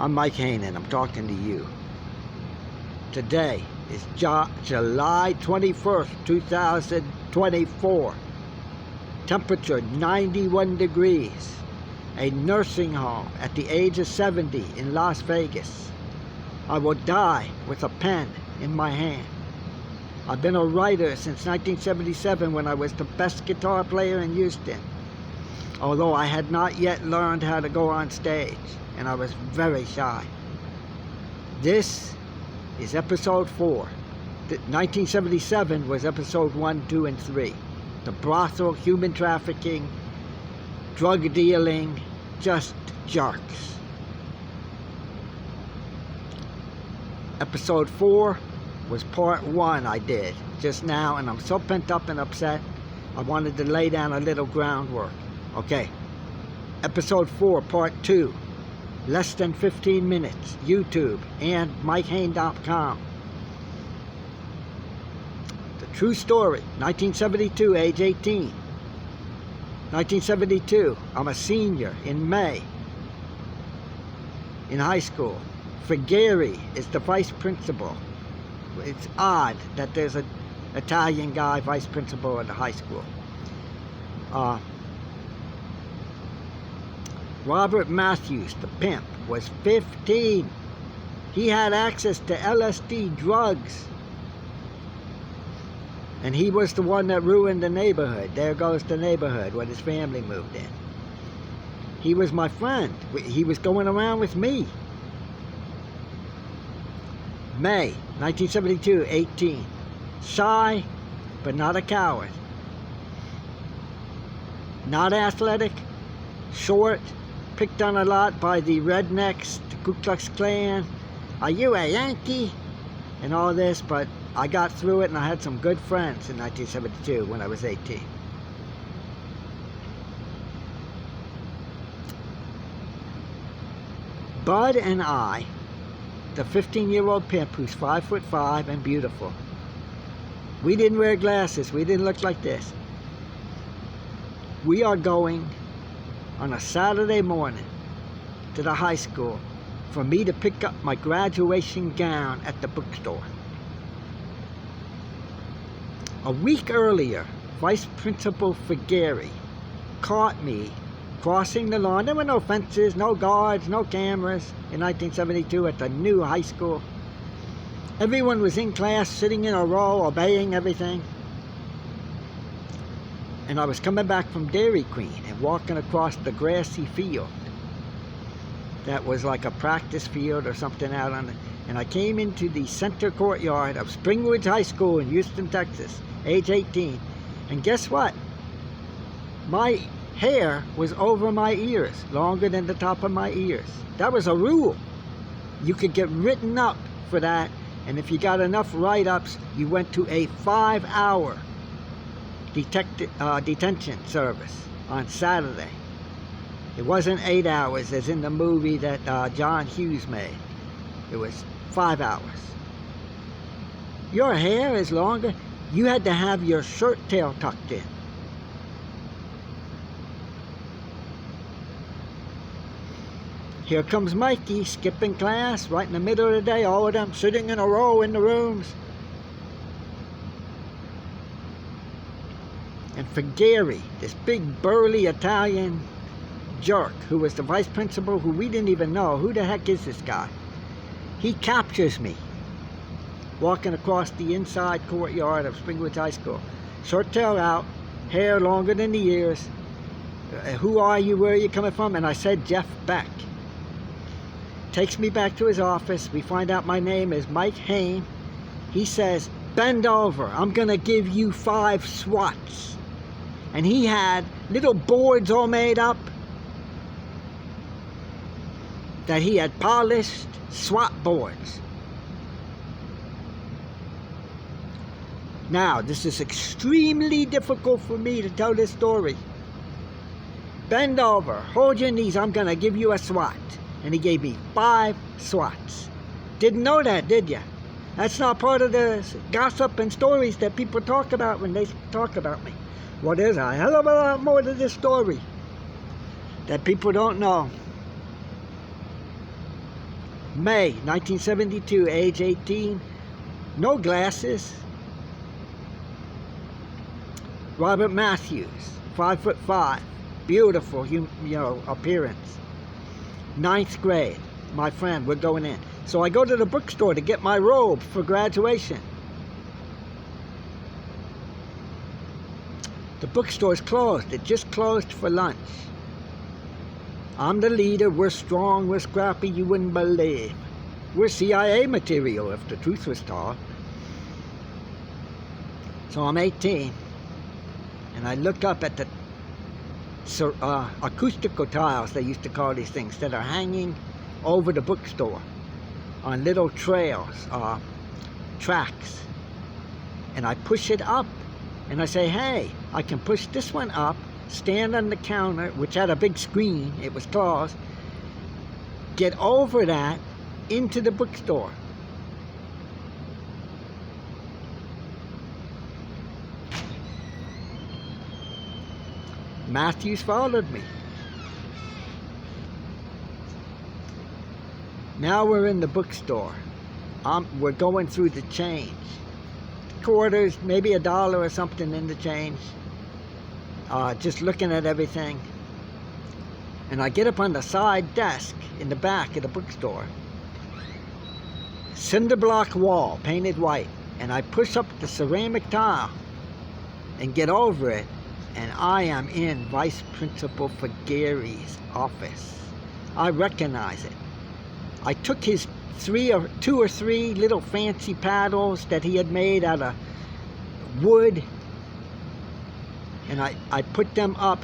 I'm Mike Hayne and I'm talking to you. Today is July 21st, 2024. Temperature 91 degrees. A nursing home at the age of 70 in Las Vegas. I will die with a pen in my hand. I've been a writer since 1977 when I was the best guitar player in Houston. Although I had not yet learned how to go on stage, and I was very shy. This is episode 4. 1977 was episode 1, 2, and 3. The brothel, human trafficking, drug dealing, just jerks. Episode 4 was part 1 I did just now, and I'm so pent up and upset, I wanted to lay down a little groundwork. Okay, episode 4, part 2, less than 15 minutes, YouTube and MikeHayne.com. The true story, 1972, age 18. 1972, I'm a senior in May in high school. Figari is the vice principal. It's odd that there's an Italian guy vice principal at the high school. Robert Matthews, the pimp, was 15. He had access to LSD drugs. And he was the one that ruined the neighborhood. There goes the neighborhood when his family moved in. He was my friend. He was going around with me. May 1972, 18. Shy, but not a coward. Not athletic, short, picked on a lot by the rednecks, the Ku Klux Klan. Are you a Yankee? And all this, but I got through it and I had some good friends in 1972 when I was 18. Bud and I, the 15-year-old pimp who's 5'5" and beautiful. We didn't wear glasses. We didn't look like this. We are going on a Saturday morning to the high school for me to pick up my graduation gown at the bookstore. A week earlier, Vice Principal Figari caught me crossing the lawn. There were no fences, no guards, no cameras in 1972 at the new high school. Everyone was in class, sitting in a row, obeying everything. And I was coming back from Dairy Queen and walking across the grassy field. That was like a practice field or something out on it. And I came into the center courtyard of Springwoods High School in Houston, Texas, age 18. And guess what? My hair was over my ears, longer than the top of my ears. That was a rule. You could get written up for that. And if you got enough write-ups, you went to a 5-hour detention service on Saturday. It wasn't 8 hours as in the movie that John Hughes made. It was 5 hours. Your hair is longer. You had to have your shirt tail tucked in. Here comes Mikey, skipping class, right in the middle of the day, all of them sitting in a row in the rooms. And Figari, this big burly Italian jerk who was the vice principal, who we didn't even know, who the heck is this guy? He captures me walking across the inside courtyard of Springwoods High School. Shirt tail out, hair longer than the ears. Who are you? Where are you coming from? And I said Jeff Beck. Takes me back to his office. We find out my name is Mike Hayne. He says, bend over. I'm going to give you 5 swats. And he had little boards all made up that he had polished, SWAT boards. Now, this is extremely difficult for me to tell this story. Bend over, hold your knees, I'm going to give you a SWAT. And he gave me 5 swats. Didn't know that, did you? That's not part of the gossip and stories that people talk about when they talk about me. Well, there's a hell of a lot more to this story that people don't know. May 1972, age 18, no glasses. Robert Matthews, 5'5", beautiful, appearance. 9th grade, my friend, we're going in. So I go to the bookstore to get my robe for graduation. The bookstore's closed. It just closed for lunch. I'm the leader. We're strong. We're scrappy. You wouldn't believe. We're CIA material, if the truth was told. So I'm 18. And I look up at the acoustical tiles, they used to call these things, that are hanging over the bookstore on little trails, tracks. And I push it up. And I say, hey, I can push this one up, stand on the counter, which had a big screen, it was closed, get over that into the bookstore. Matthews followed me. Now we're in the bookstore. We're going through the change. Quarters, maybe $1 or something in the change. Just looking at everything. And I get up on the side desk in the back of the bookstore. Cinder block wall, painted white. And I push up the ceramic tile and get over it. And I am in Vice Principal Figari's office. I recognize it. I took his 2 or 3 little fancy paddles that he had made out of wood, and I put them up.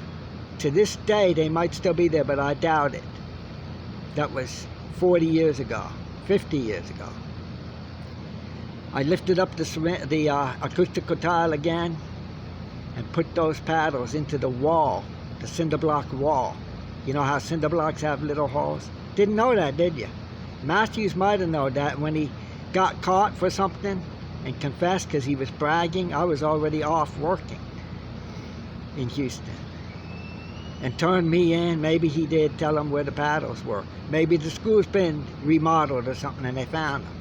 To this day, they might still be there, but I doubt it. That was 40 years ago, 50 years ago. I lifted up the acoustical tile again and put those paddles into the wall, the cinder block wall. You know how cinder blocks have little holes? Didn't know that, did you? Matthews might have known that when he got caught for something and confessed because he was bragging. I was already off working in Houston. And turned me in. Maybe he did tell them where the paddles were. Maybe the school's been remodeled or something and they found them.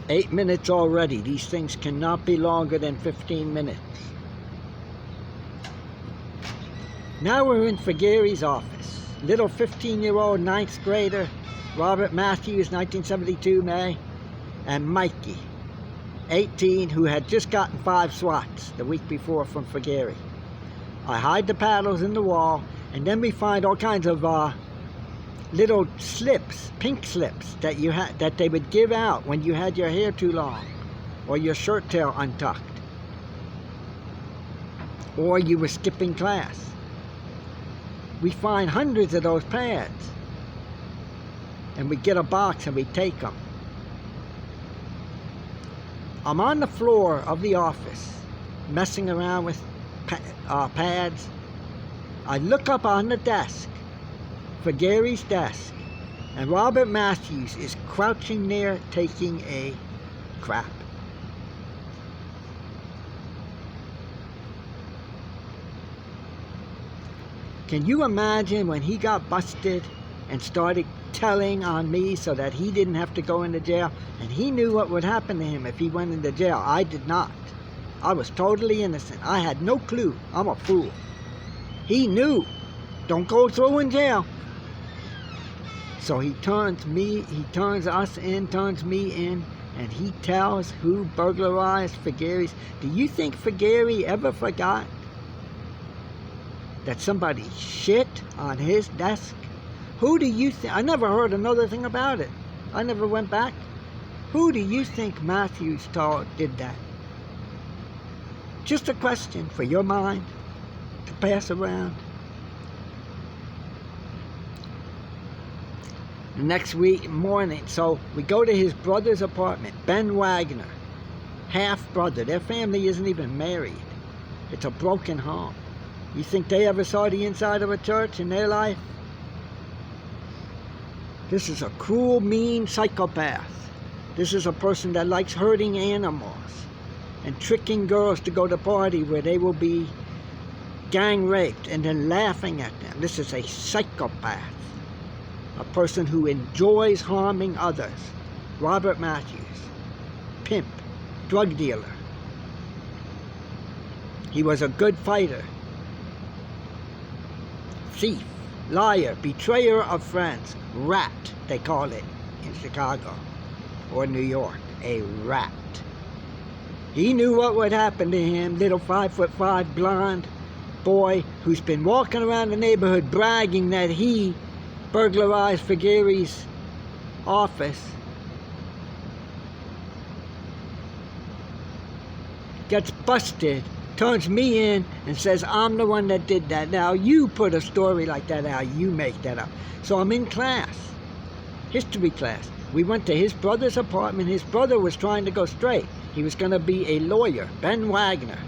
Eight minutes already. These things cannot be longer than 15 minutes. Now we're in Figari's office. Little 15-year-old 9th grader, Robert Matthews, 1972 May, and Mikey, 18, who had just gotten 5 swats the week before from Figari. I hide the paddles in the wall, and then we find all kinds of little slips, pink slips, that they would give out when you had your hair too long, or your shirt tail untucked, or you were skipping class. We find hundreds of those pads, and we get a box and we take them. I'm on the floor of the office, messing around with pads. I look up on the desk, Figari's desk, and Robert Matthews is crouching there taking a crap. Can you imagine when he got busted and started telling on me so that he didn't have to go into jail? And he knew what would happen to him if he went into jail. I did not. I was totally innocent. I had no clue. I'm a fool. He knew. Don't go through in jail. So he turns us in, turns me in, and he tells who burglarized Figari's. Do you think Figari ever forgot that somebody shit on his desk? Who do you think? I never heard another thing about it. I never went back. Who do you think Matthews did that? Just a question for your mind to pass around. The next week morning, so we go to his brother's apartment, Ben Wagner, half-brother. Their family isn't even married. It's a broken home. You think they ever saw the inside of a church in their life? This is a cruel, mean psychopath. This is a person that likes hurting animals and tricking girls to go to party where they will be gang raped and then laughing at them. This is a psychopath. A person who enjoys harming others. Robert Matthews. Pimp. Drug dealer. He was a good fighter. Thief. Liar. Betrayer of friends. Rat, they call it in Chicago or New York. A rat. He knew what would happen to him. Little 5'5" blonde boy who's been walking around the neighborhood bragging that he burglarized Figari's office. Gets busted, turns me in and says I'm the one that did that. Now you put a story like that out, you make that up. So I'm in class, history class. We went to his brother's apartment. His brother was trying to go straight. He was going to be a lawyer, Ben Wagner.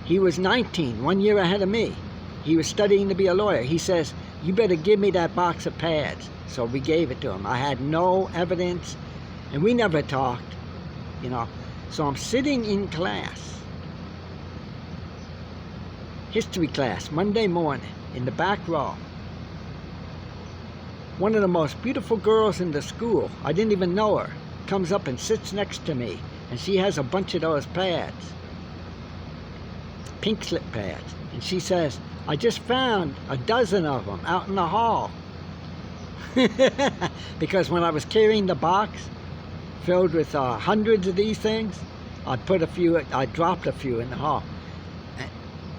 He was 19, 1 year ahead of me. He was studying to be a lawyer. He says, you better give me that box of pads. So we gave it to him. I had no evidence, and we never talked, you know. So I'm sitting in class, history class, Monday morning, in the back row. One of the most beautiful girls in the school, I didn't even know her, comes up and sits next to me, and she has a bunch of those pads, pink slip pads, and she says, I just found a dozen of them out in the hall. Because when I was carrying the box filled with hundreds of these things, I dropped a few in the hall.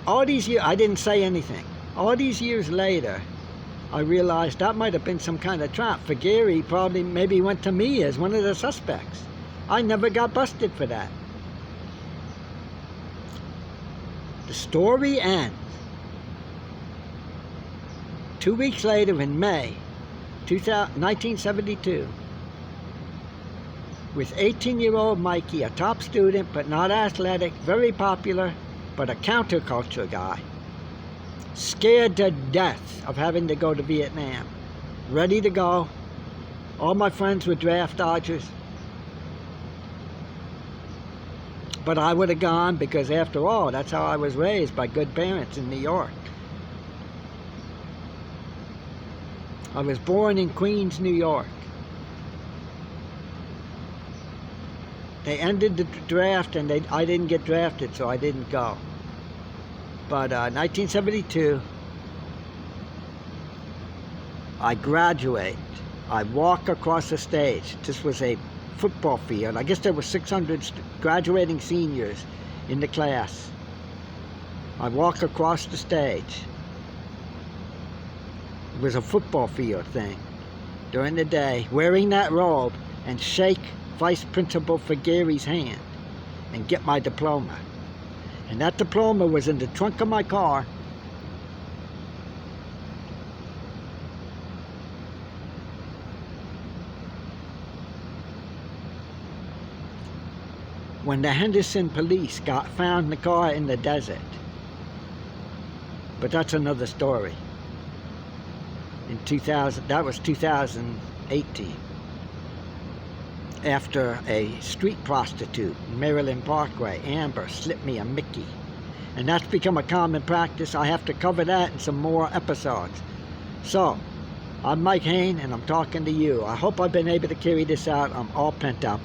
All these years, I didn't say anything. All these years later, I realized that might have been some kind of trap. Figari probably maybe went to me as one of the suspects. I never got busted for that. The story ends. 2 weeks later in May 1972, with 18-year-old Mikey, a top student but not athletic, very popular, but a counterculture guy, scared to death of having to go to Vietnam, ready to go. All my friends were draft dodgers, but I would have gone because after all, that's how I was raised, by good parents in New York. I was born in Queens, New York. They ended the draft and I didn't get drafted, so I didn't go. But 1972, I graduate. I walk across the stage. This was a football field. I guess there were 600 graduating seniors in the class. I walk across the stage. It was a football field thing during the day, wearing that robe, and shake Vice Principal Figari's hand and get my diploma. And that diploma was in the trunk of my car. When the Henderson police found the car in the desert. But that's another story. In 2000, that was 2018. After a street prostitute, Maryland Parkway, Amber, slipped me a Mickey. And that's become a common practice. I have to cover that in some more episodes. So, I'm Mike Hayne, and I'm talking to you. I hope I've been able to carry this out. I'm all pent up.